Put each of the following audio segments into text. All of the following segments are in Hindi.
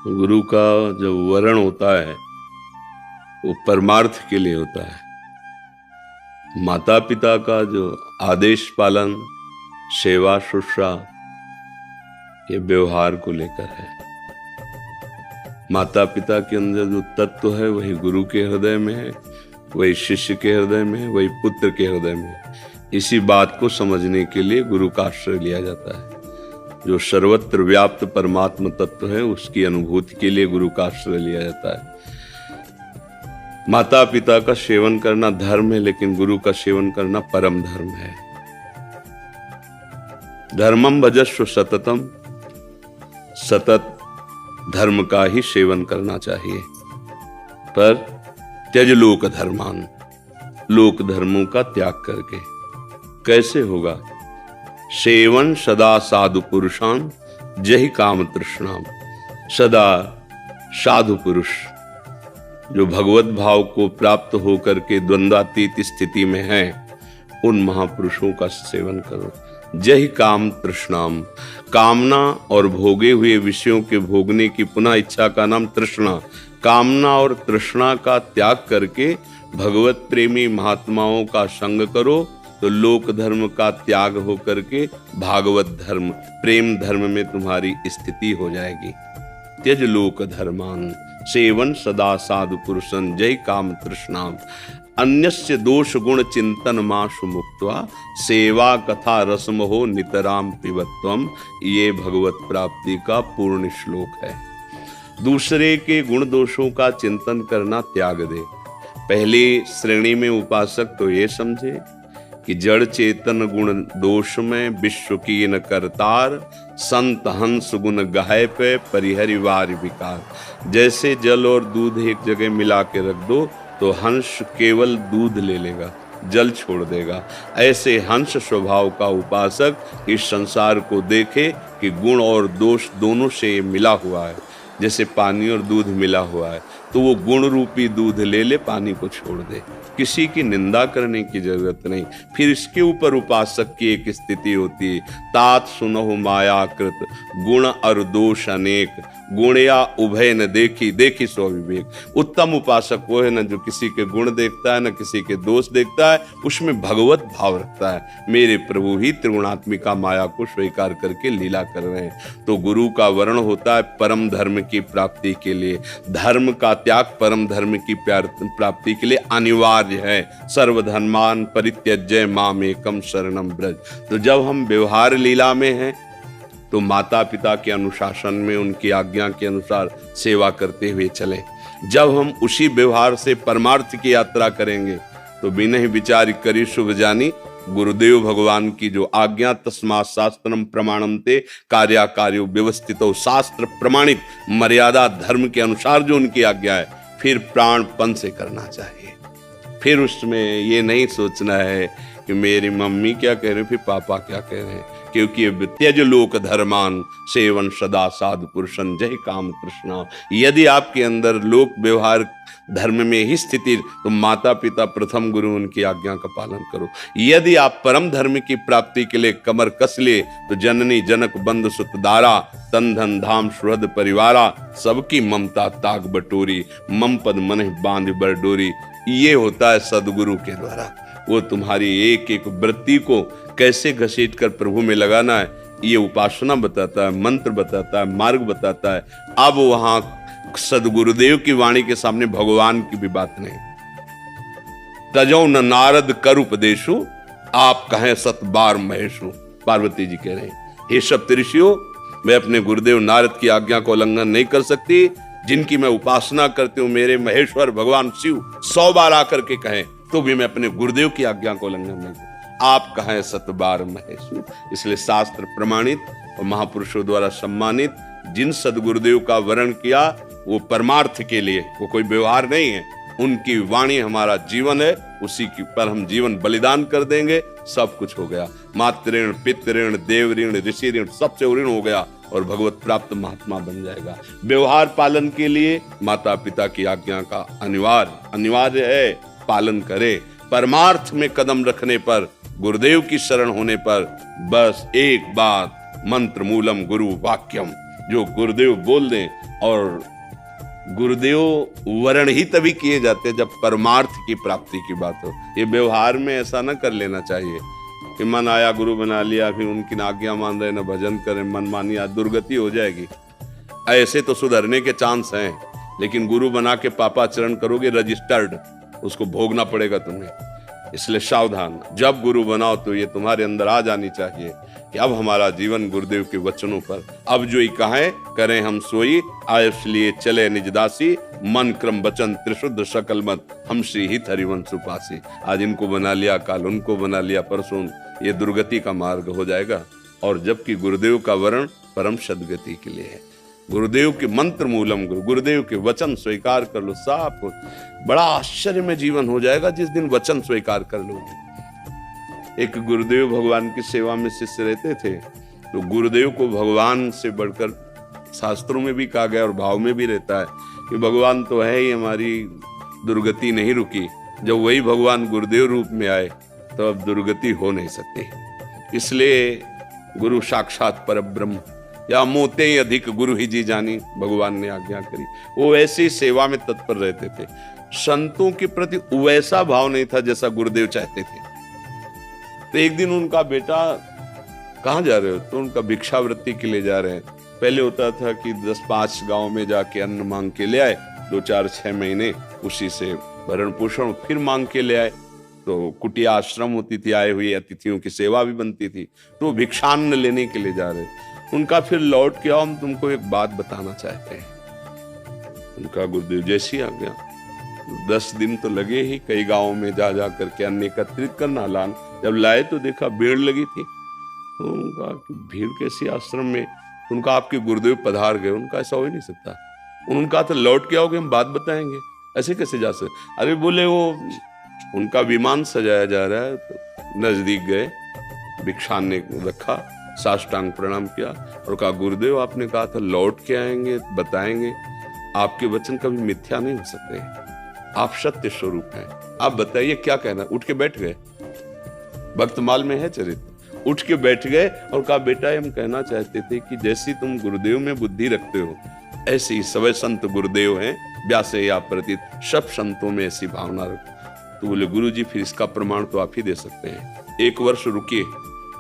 गुरु का जो वरण होता है वो परमार्थ के लिए होता है। माता पिता का जो आदेश पालन, सेवा शुश्रा, ये व्यवहार को लेकर है। माता पिता के अंदर जो तत्व है वही गुरु के हृदय में है, वही शिष्य के हृदय में है, वही पुत्र के हृदय में है। इसी बात को समझने के लिए गुरु का आश्रय लिया जाता है। जो सर्वत्र व्याप्त परमात्मा तत्व है उसकी अनुभूति के लिए गुरु का आश्रय लिया जाता है। माता पिता का सेवन करना धर्म है, लेकिन गुरु का सेवन करना परम धर्म है। धर्मम भजस्व सततम, सतत धर्म का ही सेवन करना चाहिए। पर त्यज लोक धर्मान, लोक धर्मों का त्याग करके कैसे होगा? सेवन सदा साधु पुरुषान जहि काम तृष्णाम। सदा साधु पुरुष जो भगवत भाव को प्राप्त होकर के द्वंद्वातीत स्थिति में है, उन महापुरुषों का सेवन करो। जहि काम तृष्णाम, कामना और भोगे हुए विषयों के भोगने की पुनः इच्छा का नाम तृष्णा। कामना और तृष्णा का त्याग करके भगवत प्रेमी महात्माओं का संग करो तो लोक धर्म का त्याग हो करके भागवत धर्म, प्रेम धर्म में तुम्हारी स्थिति हो जाएगी। त्यज लोक धर्मान सेवन सदा साधु पुरुषन जय काम तृष्णाम। अन्यस्य दोष गुण चिंतन माशु मुक्त्वा सेवा कथा रसम हो नितराम पिबत्वम। ये भगवत प्राप्ति का पूर्ण श्लोक है। दूसरे के गुण दोषों का चिंतन करना त्याग दे। पहली श्रेणी में उपासक तो ये समझे कि जड़ चेतन गुण दोष में विश्व की न करतार, संत हंस गुण गाय पे परिहरिवार विकार। जैसे जल और दूध एक जगह मिला के रख दो तो हंस केवल दूध ले लेगा, जल छोड़ देगा। ऐसे हंस स्वभाव का उपासक इस संसार को देखे कि गुण और दोष दोनों से मिला हुआ है। जैसे पानी और दूध मिला हुआ है तो वो गुण रूपी दूध ले ले, पानी को छोड़ दे। किसी की निंदा करने की जरूरत नहीं। फिर इसके ऊपर उपासक की एक स्थिति होती है, तात सुनहु मायाकृत गुण और दोष अनेक, गुण या उभय न देखी देखी सो विवेक। उत्तम उपासक वो है न जो किसी के गुण देखता है न किसी के दोष देखता है, उसमें भगवत भाव रखता है। मेरे प्रभु ही त्रिगुणात्मिका माया को स्वीकार करके लीला कर रहे हैं। तो गुरु का वर्ण होता है परम धर्म की प्राप्ति के लिए। धर्म का त्याग परम धर्म की प्राप्ति के लिए अनिवार्य है। सर्वधर्मान परित्यज्य मामेकम शरणम ब्रज। तो जब हम व्यवहार लीला में हैं तो माता पिता के अनुशासन में उनकी आज्ञा के अनुसार सेवा करते हुए चलें। जब हम उसी व्यवहार से परमार्थ की यात्रा करेंगे तो बिना ही विचार करी शुभ जानी। गुरुदेव भगवान की जो आज्ञा, तस्मात् शास्त्रम प्रमाणम ते कार्याकार्यो व्यवस्थितो, शास्त्र प्रमाणित मर्यादा धर्म के अनुसार जो उनकी आज्ञा है, फिर प्राणपण से करना चाहिए। फिर उसमें ये नहीं सोचना है कि मेरी मम्मी क्या कह रही, फिर पापा क्या कह रहे हैं, क्योंकि त्यज लोक धर्मान सेवन सदा साधु पुरुषन जय काम तृष्णा। यदि आपके अंदर लोक व्यवहार धर्म में ही स्थिति, तो माता पिता प्रथम गुरु उनकी आज्ञा का पालन करो। यदि आप परम धर्म की प्राप्ति के लिए कमर कस ले तो जननी जनक बंधु सुत दारा, तन धन धाम सुहृद परिवारा, सबकी ममता ताग बटोरी, मम पद मन बांध बर डोरी। ये होता है सदगुरु के द्वारा। वो तुम्हारी एक एक वृत्ति को कैसे घसीट कर प्रभु में लगाना है, ये उपासना बताता है, मंत्र बताता है, मार्ग बताता है। अब वहां सदगुरुदेव की वाणी के सामने भगवान की भी बात नहीं। तजो न नारद कर उपदेशु, आप कहें सत बार महेशु। पार्वती जी कह रहे हैं, हे सप्तऋषियों, मैं अपने गुरुदेव नारद की आज्ञा को उल्लंघन नहीं कर सकती। जिनकी मैं उपासना करती हूँ, मेरे महेश्वर भगवान शिव 100 बार आकर के कहें तो भी मैं अपने गुरुदेव की आज्ञा को उल्लंघन नहीं करती। आप कहें सत बार महेशु। इसलिए शास्त्र प्रमाणित और महापुरुषों द्वारा सम्मानित जिन सदगुरुदेव का वर्ण किया, वो परमार्थ के लिए, वो कोई व्यवहार नहीं है। उनकी वाणी हमारा जीवन है, उसी की पर हम जीवन बलिदान कर देंगे, सब कुछ हो गया। मातृ ऋण, पितृ ऋण, देव ऋण, ऋषि ऋण, सबसे ऋण हो गया और भगवत प्राप्त महात्मा बन जाएगा। व्यवहार पालन के लिए माता पिता की आज्ञा का अनिवार्य है, पालन करे। परमार्थ में कदम रखने पर, गुरुदेव की शरण होने पर बस एक बात, मंत्र मूलम गुरु वाक्यम, जो गुरुदेव बोल दें और गुरुदेव वरण ही तभी किए जाते हैं जब परमार्थ की प्राप्ति की बात हो। ये व्यवहार में ऐसा ना कर लेना चाहिए कि मन आया गुरु बना लिया, फिर उनकी आज्ञा मान रहे, न भजन करें, मन मानी, दुर्गति हो जाएगी। ऐसे तो सुधरने के चांस हैं, लेकिन गुरु बना के पापाचरण करोगे रजिस्टर्ड, उसको भोगना पड़ेगा तुम्हें। इसलिए सावधान, जब गुरु बनाओ तो ये तुम्हारे अंदर आ जानी चाहिए कि अब हमारा जीवन गुरुदेव के वचनों पर, अब जो ही कहें करें हम सोई, आयुष लिए चले निजदासी, मन क्रम वचन त्रिशुद्ध सकल मत, हम श्री हित हरिवंश उपासी। आज इनको बना लिया, काल उनको बना लिया, परसों, ये दुर्गति का मार्ग हो जाएगा। और जबकि गुरुदेव का वर्ण परम सदगति के लिए है। गुरुदेव के मंत्र मूलम गुरु, गुरुदेव के वचन स्वीकार कर लो, साफ हो, बड़ा आश्चर्य में जीवन हो जाएगा जिस दिन वचन स्वीकार कर लोगे। एक गुरुदेव भगवान की सेवा में शिष्य रहते थे, तो गुरुदेव को भगवान से बढ़कर शास्त्रों में भी कहा गया और भाव में भी रहता है कि भगवान तो है ही, हमारी दुर्गति नहीं रुकी। जब वही भगवान गुरुदेव रूप में आए तो अब दुर्गति हो नहीं सकती। इसलिए गुरु साक्षात परब्रह्म, या मोते ही अधिक गुरु ही जी जानी, भगवान ने आज्ञा करी। वो ऐसी सेवा में तत्पर रहते थे। संतों के प्रति वैसा भाव नहीं था जैसा गुरुदेव चाहते थे। तो एक दिन उनका बेटा, कहाँ जा रहे हो? तो उनका भिक्षावृत्ति के लिए जा रहे हैं। पहले होता था कि 10-5 गांव में जाके अन्न मांग के ले आए, 2-4-6 महीने उसी से भरण पोषण, फिर मांग के ले आए। तो कुटिया आश्रम होती थी, आए हुए अतिथियों की सेवा भी बनती थी। तो भिक्षान्न लेने के लिए जा रहे। उनका फिर लौट के आओ, हम तुमको एक बात बताना चाहते हैं। उनका गुरुदेव जैसी आ गया। 10 दिन तो लगे ही कई गांवों में जा करके अन्न एकत्रित करना, लान। जब लाए तो देखा भीड़ लगी थी। तो उनका भीड़ कैसी आश्रम में? उनका आपके गुरुदेव पधार गए। उनका ऐसा हो ही नहीं सकता। उनका तो लौट के आओगे, हम बात बताएंगे, ऐसे कैसे जा सकते? अरे बोले वो उनका विमान सजाया जा रहा है। तो नजदीक गए, भिक्षान ने रखा, साष्टांग प्रणाम किया और कहा, गुरुदेव आपने कहा था लौट के आएंगे, बताएंगे। आपके वचन कभी मिथ्या नहीं हो सकते, आप सत्य स्वरूप हैं। आप बताइए क्या कहना। उठ के बैठ गए, भक्तमाल में है चरित्र। उठ के बैठ गए और कहा, बेटा हम कहना चाहते थे कि जैसी तुम गुरुदेव में बुद्धि रखते हो, ऐसे ही सवै संत गुरुदेव हैं, व्यासे या प्रतीत, सब संतों में ऐसी भावना रखो। तो बोले, गुरु जी फिर इसका प्रमाण तो आप ही दे सकते हैं। 1 वर्ष रुकिए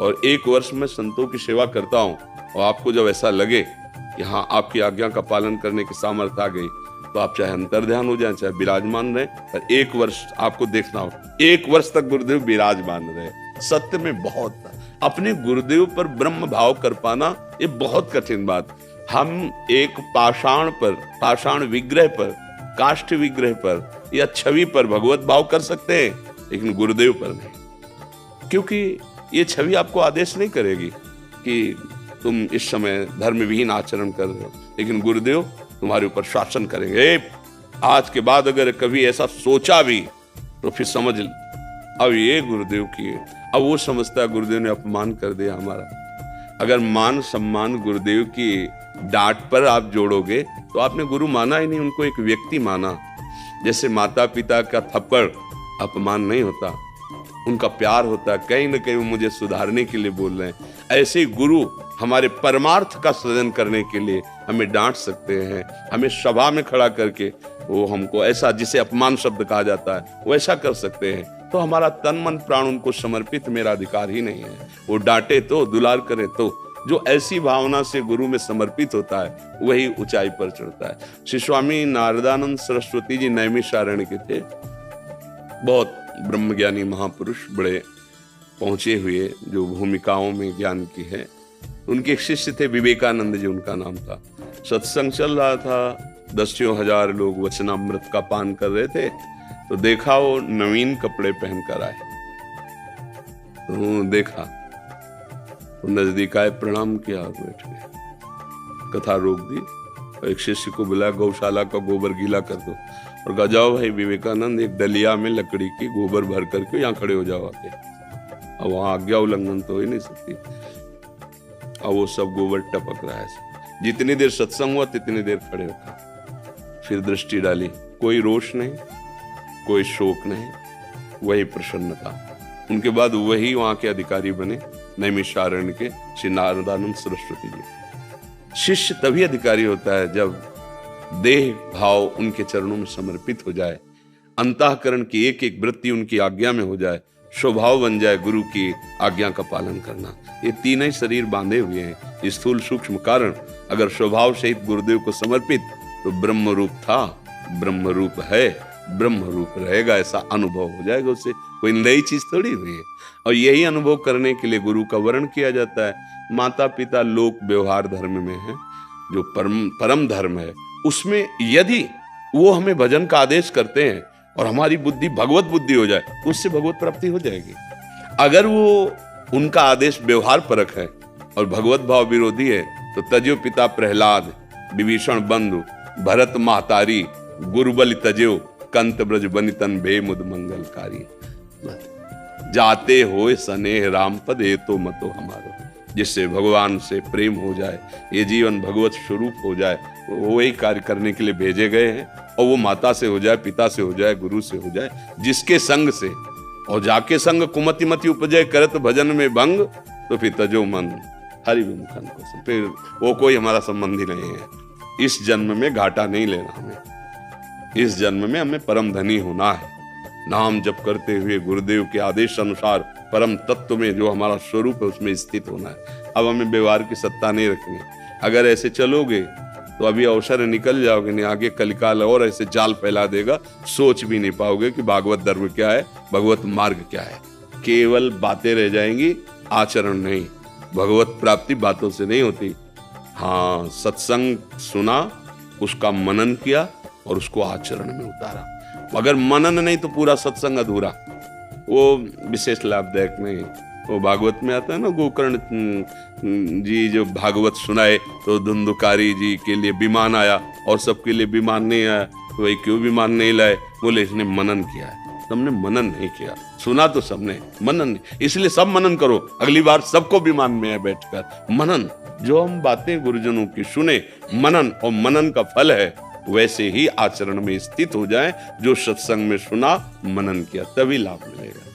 और 1 वर्ष में संतों की सेवा करता हूँ, और आपको जब ऐसा लगे कि हाँ आपकी आज्ञा का पालन करने की सामर्थ्य आ गई, तो आप चाहे अंतर्ध्यान हो जाए, चाहे विराजमान रहे, पर 1 वर्ष आपको देखना हो। 1 वर्ष तक गुरुदेव विराजमान रहे। सत्य में बहुत अपने गुरुदेव पर ब्रह्म भाव कर पाना, ये बहुत कठिन बात। हम एक पाषाण पर, पाषाण विग्रह पर, काष्ठ विग्रह पर या छवि पर भगवत भाव कर सकते हैं, लेकिन गुरुदेव पर नहीं। क्योंकि ये छवि आपको आदेश नहीं करेगी कि तुम इस समय धर्म विहीन आचरण कर रहे हो, लेकिन गुरुदेव तुम्हारे ऊपर शासन करेंगे। आज के बाद अगर कभी ऐसा सोचा भी तो फिर समझ अब ये गुरुदेव की, अब वो समझता है गुरुदेव ने अपमान कर दिया हमारा। अगर मान सम्मान गुरुदेव की डांट पर आप जोड़ोगे तो आपने गुरु माना ही नहीं, उनको एक व्यक्ति माना। जैसे माता पिता का थप्पड़ अपमान नहीं होता, उनका प्यार होता है, कहीं ना कहीं वो मुझे सुधारने के लिए बोल रहे हैं। ऐसे ही गुरु हमारे परमार्थ का सृजन करने के लिए हमें डांट सकते हैं, हमें सभा में खड़ा करके वो हमको ऐसा, जिसे अपमान शब्द कहा जाता है, वो ऐसा कर सकते हैं। तो हमारा तन मन प्राण उनको समर्पित मेरा अधिकार ही नहीं है। वो डांटे तो, दुलार करे तो, जो ऐसी भावना से गुरु में समर्पित होता है वही ऊंचाई पर चढ़ता है। श्री स्वामी नारदानंद सरस्वती जी नैमिषारण्य के थे, बहुत ब्रह्मज्ञानी महापुरुष, बड़े पहुंचे हुए, जो भूमिकाओं में ज्ञान की है। उनके एक शिष्य थे विवेकानंद जी, उनका नाम था। सत्संग चल रहा था, 10,000 लोग वचनामृत का पान कर रहे थे। तो देखा वो नवीन कपड़े पहनकर आए। तो देखा तो नजदीक आए, प्रणाम किया और बैठ गए। कथा रोक दी और एक शिष्य को बुलाया, गौशाला का गोबर गीला कर दो और कहा, जाओ भाई विवेकानंद, एक डलिया में लकड़ी की गोबर भर करके यहाँ खड़े हो जाओ आके। अब वहां आज्ञा उल्लंघन तो हो ही नहीं सकती। अब वो सब गोबर टपक रहा है। जितनी देर सत्संग हुआ तितनी देर खड़े रखा। फिर दृष्टि डाली, कोई रोष नहीं, कोई शोक नहीं, वही प्रसन्नता। उनके बाद वही वहां के अधिकारी बने, नैमिषारण्य के श्री नारदानंद सरस्वती जी। शिष्य तभी अधिकारी होता है जब देह भाव उनके चरणों में समर्पित हो जाए, अंतःकरण की एक एक वृत्ति उनकी आज्ञा में हो जाए, स्वभाव बन जाए गुरु की आज्ञा का पालन करना। ये तीनों शरीर बांधे हुए हैं, स्थूल सूक्ष्म कारण। अगर स्वभाव सहित गुरुदेव को समर्पित, तो ब्रह्म रूप था, ब्रह्म रूप है, ब्रह्म रूप रहेगा, ऐसा अनुभव हो जाएगा। उससे कोई नई चीज थोड़ी हुई है। और यही अनुभव करने के लिए गुरु का वर्ण किया जाता है। माता पिता लोक व्यवहार धर्म में है, जो परम धर्म है, उसमें यदि वो हमें भजन का आदेश करते हैं और हमारी बुद्धि भगवत बुद्धि हो जाए, तो उससे भगवत प्राप्ति हो जाएगी। अगर वो उनका आदेश व्यवहार परक है और भगवत भाव विरोधी है, तो तजो पिता प्रहलाद, विभीषण बंधु, भरत महतारी, गुरुबल तजो, कंत ब्रज बनितन भे मुद मंगलकारी। जाते होए स्नेह राम पद ए तो मतो हमारो। जिससे भगवान से प्रेम हो जाए, ये जीवन भगवत स्वरूप हो जाए, वो वही कार्य करने के लिए भेजे गए हैं। और वो माता से हो जाए, पिता से हो जाए, गुरु से हो जाए, जिसके संग से। और जाके संग कुमति मति उपजय करत भजन में भंग, तो फिर तजो मन हरि विमुखन को। फिर वो कोई हमारा संबंधी नहीं है। इस जन्म में घाटा नहीं लेना हमें, इस जन्म में हमें परम धनी होना है। नाम जप करते हुए गुरुदेव के आदेश अनुसार परम तत्व में जो हमारा स्वरूप है उसमें स्थित होना है। अब हमें व्यवहार की सत्ता नहीं रखनी। अगर ऐसे चलोगे तो अभी अवसर निकल जाओगे, नहीं आगे कलिकाल और ऐसे जाल फैला देगा, सोच भी नहीं पाओगे कि भागवत धर्म क्या है, भगवत मार्ग क्या है। केवल बातें रह जाएंगी, आचरण नहीं। भगवत प्राप्ति बातों से नहीं होती। हाँ, सत्संग सुना, उसका मनन किया और उसको आचरण में उतारा। अगर मनन नहीं तो पूरा सत्संग अधूरा, वो विशेष लाभदायक नहीं। वो भागवत में आता है ना, गोकर्ण जी जो भागवत सुनाए तो धुंधुकारी जी के लिए विमान आया और सबके लिए विमान नहीं आया। तो भाई क्यों विमान नहीं लाए? बोले इसने मनन किया है। हमने मनन नहीं किया, सुना तो सबने, मनन नहीं। इसलिए सब मनन करो, अगली बार सबको विमान में है बैठकर मनन। जो हम बातें गुरुजनों की सुने, मनन, और मनन का फल है वैसे ही आचरण में स्थित हो जाए। जो सत्संग में सुना, मनन किया, तभी लाभ मिलेगा।